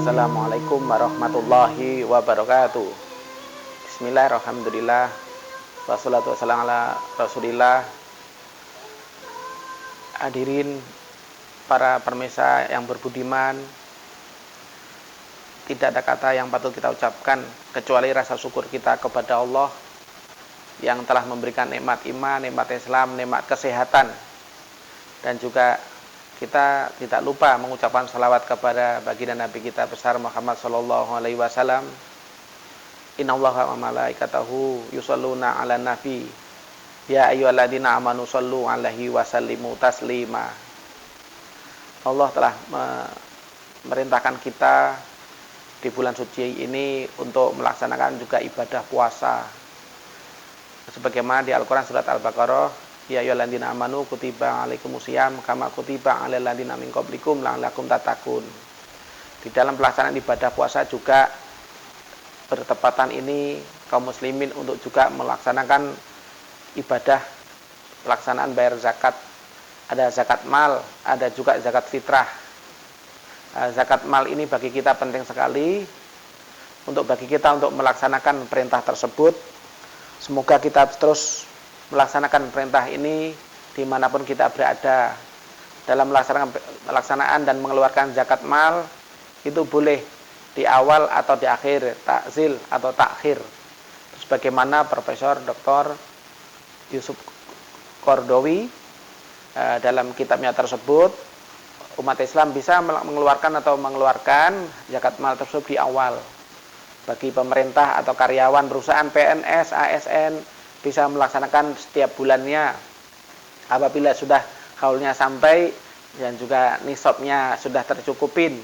Assalamualaikum warahmatullahi wabarakatuh. Bismillahirrahmanirrahim. Wassalatu wassalamu ala Rasulillah. Hadirin para pemirsa yang berbudiman, tidak ada kata yang patut kita ucapkan kecuali rasa syukur kita kepada Allah yang telah memberikan nikmat iman, nikmat Islam, nikmat kesehatan. Dan juga kita tidak lupa mengucapkan salawat kepada baginda Nabi kita besar Muhammad sallallahu alaihi wasallam. Innallaha wa malaikatahu yusholluna 'alan nabi. Ya ayyuhalladzina amanu shollu 'alaihi wa sallimu taslima. Allah telah memerintahkan kita di bulan suci ini untuk melaksanakan juga ibadah puasa. Sebagaimana di Al-Qur'an surat Al-Baqarah, ya ayyuhalladzina amanu kutiba alaikumusiyam kama kutiba alal ladzina min qablikum la'allakum tattaqun. Di dalam pelaksanaan ibadah puasa juga bertepatan ini kaum muslimin untuk juga melaksanakan ibadah pelaksanaan bayar zakat. Ada zakat mal, ada juga zakat fitrah. Zakat mal ini bagi kita penting sekali bagi kita untuk melaksanakan perintah tersebut. Semoga kita terus melaksanakan perintah ini dimanapun kita berada. Dalam melaksanaan dan mengeluarkan zakat mal itu boleh di awal atau di akhir, takzil atau takhir. Sebagaimana Profesor Dr. Yusuf Qaradawi dalam kitabnya tersebut, umat Islam bisa mengeluarkan zakat mal tersebut di awal. Bagi pemerintah atau karyawan perusahaan PNS, ASN bisa melaksanakan setiap bulannya. Apabila sudah haulnya sampai dan juga nisabnya sudah tercukupin,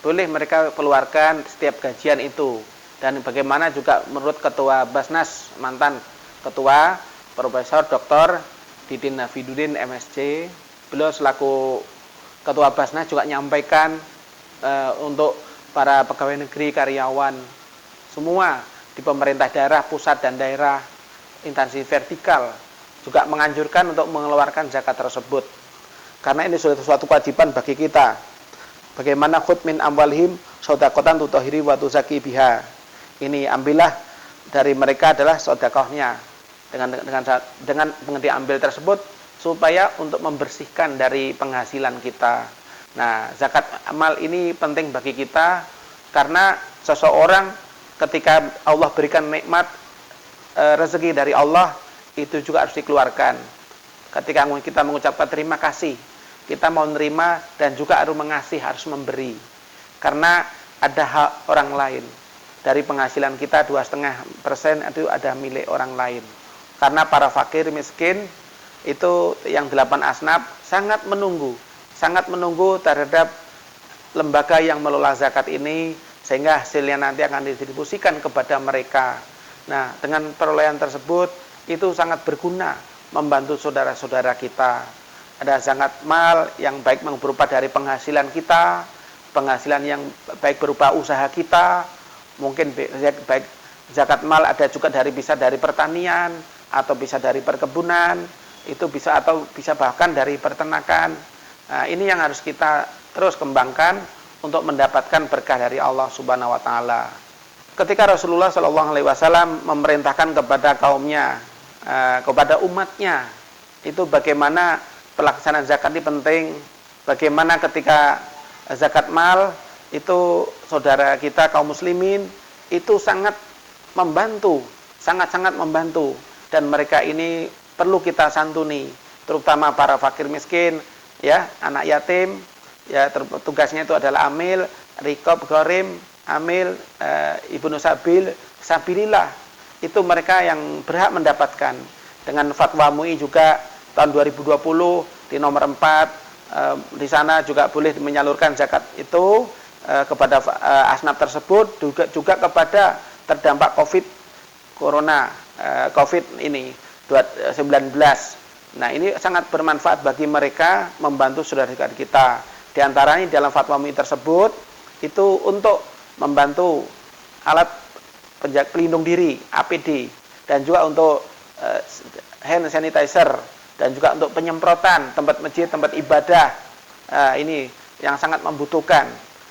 boleh mereka keluarkan setiap gajian itu. Dan bagaimana juga menurut Ketua Basnas, mantan Ketua Profesor Dr. Didin Nafiduddin MSc, beliau selaku Ketua Basnas juga menyampaikan untuk para pegawai negeri, karyawan semua di pemerintah daerah, pusat dan daerah, instansi vertikal juga menganjurkan untuk mengeluarkan zakat tersebut. Karena ini sudah suatu kewajiban bagi kita. Bagaimana khudh min amwalihim shadaqatan tutahhiri wa tuzakki biha. Ini ambillah dari mereka adalah sedekahnya. Dengan diambil tersebut supaya untuk membersihkan dari penghasilan kita. Nah, zakat amal ini penting bagi kita karena seseorang ketika Allah berikan nikmat rezeki dari Allah, itu juga harus dikeluarkan. Ketika kita mengucapkan terima kasih, kita mau menerima dan juga harus mengasih, harus memberi. Karena ada hak orang lain. Dari penghasilan kita 2,5% itu ada milik orang lain. Karena para fakir miskin itu yang 8 asnaf sangat menunggu terhadap lembaga yang mengelola zakat ini, sehingga hasilnya nanti akan didistribusikan kepada mereka. Nah, dengan perolehan tersebut itu sangat berguna membantu saudara-saudara kita. Ada zakat mal yang baik berupa dari penghasilan kita, penghasilan yang baik berupa usaha kita, mungkin baik zakat mal ada juga bisa dari pertanian atau bisa dari perkebunan, itu bisa atau bisa bahkan dari peternakan. Nah, ini yang harus kita terus kembangkan untuk mendapatkan berkah dari Allah Subhanahu wa taala. Ketika Rasulullah sallallahu alaihi wasallam memerintahkan kepada kaumnya, kepada umatnya, itu bagaimana pelaksanaan zakat ini penting, bagaimana ketika zakat mal itu saudara kita kaum muslimin itu sangat sangat membantu dan mereka ini perlu kita santuni, terutama para fakir miskin, ya, anak yatim. Ya, tugasnya itu adalah amil, rikob, gorim, amil, ibnu sabil, sabilillah. Itu mereka yang berhak mendapatkan. Dengan fatwa MUI juga tahun 2020 di nomor 4, di sana juga boleh menyalurkan zakat itu kepada asnaf tersebut, juga kepada terdampak COVID ini 19. Nah, ini sangat bermanfaat bagi mereka membantu saudara-saudara kita. Di antaranya dalam fatwa MUI tersebut itu untuk membantu alat pelindung diri APD dan juga untuk hand sanitizer dan juga untuk penyemprotan tempat masjid, tempat ibadah. Ini yang sangat membutuhkan.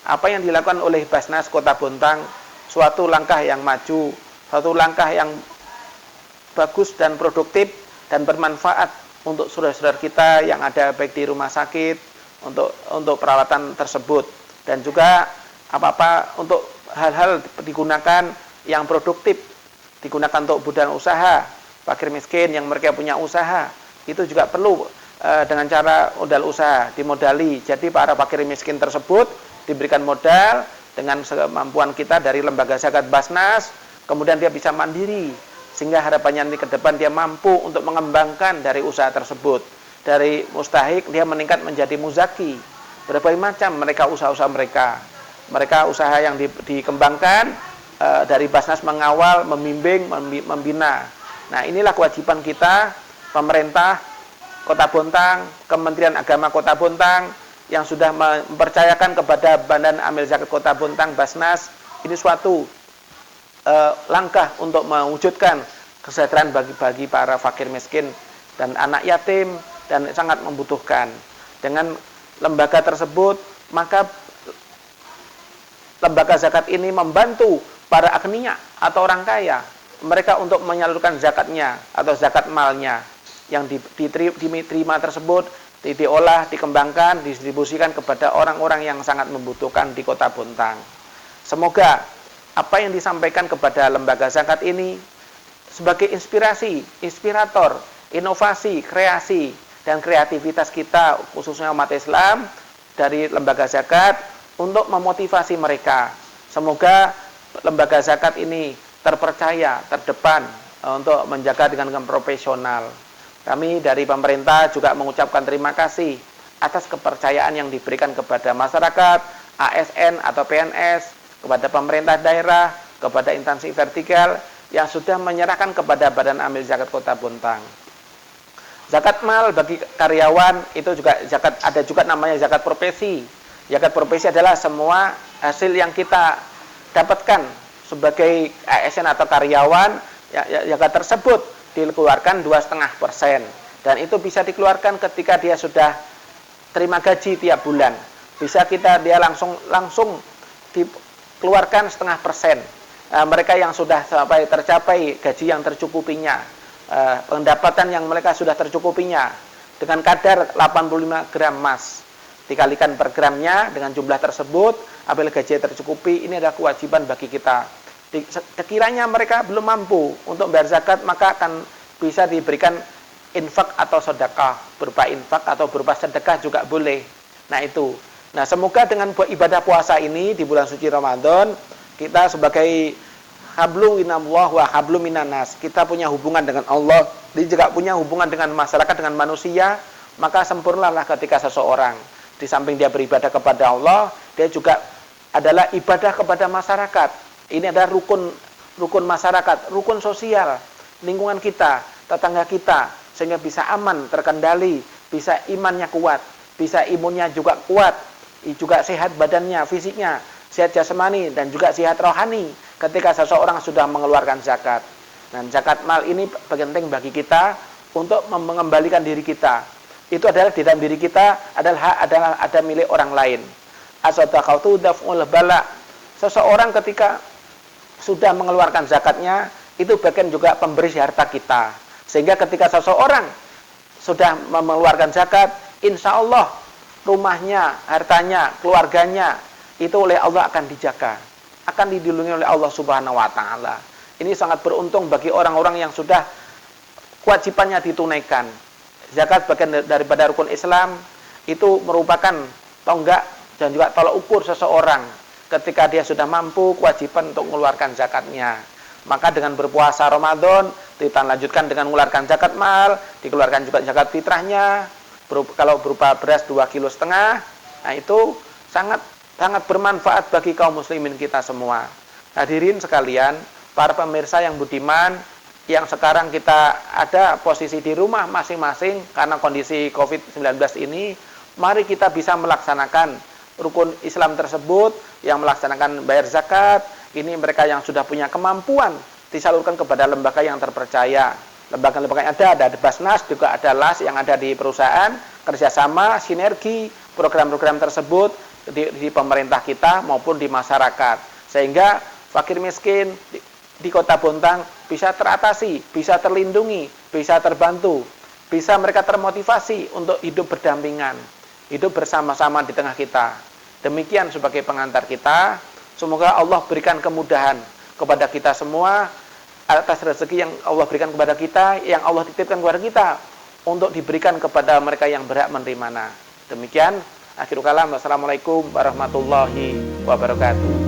apa yang dilakukan oleh Basnas Kota Bontang suatu langkah yang maju, suatu langkah yang bagus dan produktif dan bermanfaat untuk saudara-saudara kita yang ada baik di rumah sakit untuk perawatan tersebut, dan juga apa-apa untuk hal-hal digunakan yang produktif, digunakan untuk budan usaha fakir miskin yang mereka punya usaha, itu juga perlu dengan cara modal usaha dimodali. Jadi para fakir miskin tersebut diberikan modal dengan kemampuan kita dari lembaga zakat Basnas, kemudian dia bisa mandiri, sehingga harapannya nanti ke depan dia mampu untuk mengembangkan dari usaha tersebut. Dari mustahik dia meningkat menjadi muzaki. Berbagai macam mereka usaha-usaha mereka usaha yang dikembangkan dari Basnas mengawal, membimbing, membina. Nah, inilah kewajiban kita, pemerintah Kota Bontang, Kementerian Agama Kota Bontang yang sudah mempercayakan kepada Badan Amil Zakat Kota Bontang Basnas. Ini suatu langkah untuk mewujudkan kesejahteraan bagi para fakir miskin dan anak yatim dan sangat membutuhkan. Dengan lembaga tersebut, maka lembaga zakat ini membantu para agniya atau orang kaya mereka untuk menyalurkan zakatnya atau zakat malnya yang diterima tersebut, diolah, dikembangkan, didistribusikan kepada orang-orang yang sangat membutuhkan di Kota Bontang. Semoga apa yang disampaikan kepada lembaga zakat ini sebagai inspirasi, inspirator, inovasi, kreasi, dan kreativitas kita, khususnya umat Islam, dari lembaga zakat untuk memotivasi mereka. Semoga lembaga zakat ini terpercaya, terdepan untuk menjaga dengan profesional. Kami dari pemerintah juga mengucapkan terima kasih atas kepercayaan yang diberikan kepada masyarakat, ASN atau PNS, kepada pemerintah daerah, kepada instansi vertikal yang sudah menyerahkan kepada Badan Amil Zakat Kota Bontang. Zakat mal bagi karyawan itu juga zakat, ada juga namanya zakat profesi. Zakat profesi adalah semua hasil yang kita dapatkan sebagai ASN atau karyawan, zakat tersebut dikeluarkan 2,5%, dan itu bisa dikeluarkan ketika dia sudah terima gaji tiap bulan. Bisa dia langsung dikeluarkan 0,5%. Mereka yang sudah sampai tercapai gaji yang tercukupinya, pendapatan yang mereka sudah tercukupinya dengan kadar 85 gram emas, dikalikan per gramnya dengan jumlah tersebut, apabila gaji tercukupi, ini adalah kewajiban bagi kita. Sekiranya mereka belum mampu untuk bayar zakat, maka akan bisa diberikan infak atau sedekah, berupa infak atau berupa sedekah juga boleh. Nah itu. Nah, semoga dengan ibadah puasa ini di bulan suci Ramadan, kita sebagai hablum minallah wa hablum minannas, kita punya hubungan dengan Allah, dia juga punya hubungan dengan masyarakat, dengan manusia, maka sempurnalah ketika seseorang di samping dia beribadah kepada Allah, dia juga adalah ibadah kepada masyarakat. Ini adalah rukun masyarakat, rukun sosial, lingkungan kita, tetangga kita, sehingga bisa aman, terkendali, bisa imannya kuat, bisa imunnya juga kuat, juga sehat badannya, fisiknya, sehat jasmani, dan juga sehat rohani ketika seseorang sudah mengeluarkan zakat. Dan zakat mal ini penting bagi kita untuk mengembalikan diri kita. Itu adalah di dalam diri kita adalah ada milik orang lain. As-shadaqatu daf'ul bala. Seseorang ketika sudah mengeluarkan zakatnya, itu bagian juga pemberi harta kita. Sehingga ketika seseorang sudah mengeluarkan zakat, insya Allah rumahnya, hartanya, keluarganya, itu oleh Allah akan dijaga, akan dilindungi oleh Allah Subhanahu wa Ta'ala. Ini sangat beruntung bagi orang-orang yang sudah kewajibannya ditunaikan. Zakat bagian daripada rukun Islam, itu merupakan tonggak dan juga tolak ukur seseorang ketika dia sudah mampu kewajiban untuk mengeluarkan zakatnya. Maka dengan berpuasa Ramadan, kita lanjutkan dengan mengeluarkan zakat mal, dikeluarkan juga zakat fitrahnya, kalau berupa beras 2,5 kg. Nah itu sangat bermanfaat bagi kaum muslimin kita semua. Hadirin sekalian, para pemirsa yang budiman, yang sekarang kita ada posisi di rumah masing-masing karena kondisi COVID-19 ini, mari kita bisa melaksanakan rukun Islam tersebut, yang melaksanakan bayar zakat. Ini mereka yang sudah punya kemampuan disalurkan kepada lembaga yang terpercaya. Lembaga-lembaga yang ada Basnas, juga ada LAS yang ada di perusahaan, kerjasama, sinergi, program-program tersebut di pemerintah kita maupun di masyarakat, sehingga fakir miskin di Kota Bontang bisa teratasi, bisa terlindungi, bisa terbantu, bisa mereka termotivasi untuk hidup berdampingan, hidup bersama-sama di tengah kita. Demikian sebagai pengantar kita. Semoga Allah berikan kemudahan kepada kita semua atas rezeki yang Allah berikan kepada kita, yang Allah titipkan kepada kita, untuk diberikan kepada mereka yang berhak menerimanya. Demikian, akhirul kalam. Wassalamualaikum warahmatullahi wabarakatuh.